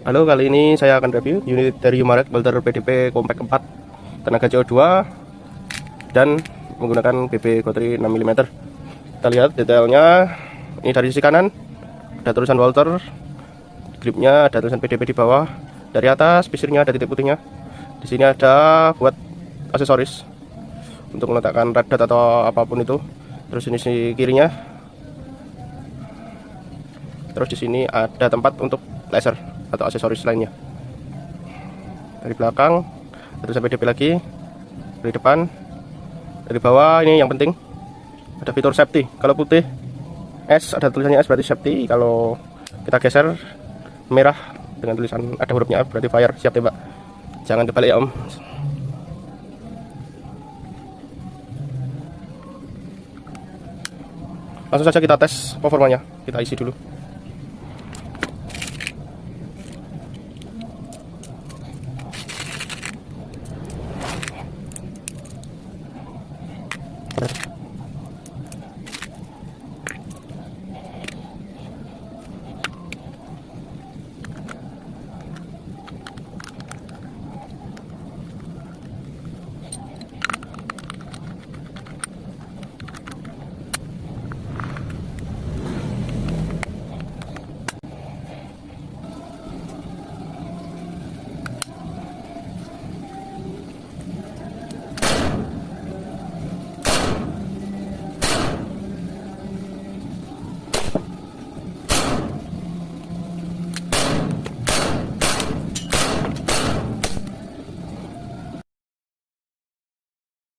Halo, kali ini saya akan review unit dari walther PDP Compact 4 tenaga CO2 dan menggunakan BB baterai 6 mm. Kita lihat detailnya. Ini dari sisi kanan ada tulisan walther, gripnya ada tulisan PDP di bawah. Dari atas pisirnya ada titik putihnya. Di sini ada buat aksesoris untuk meletakkan red dot atau apapun itu. Terus ini sisi kirinya. Terus di sini ada tempat untuk laser atau aksesoris lainnya. Dari belakang ada sampai DP lagi. Dari depan, dari bawah ini yang penting ada fitur safety. Kalau putih S, ada tulisannya S berarti safety. Kalau kita geser merah dengan tulisan ada hurufnya berarti fire, siap tembak. Jangan dibalik ya om. Langsung saja kita tes performanya, kita isi dulu.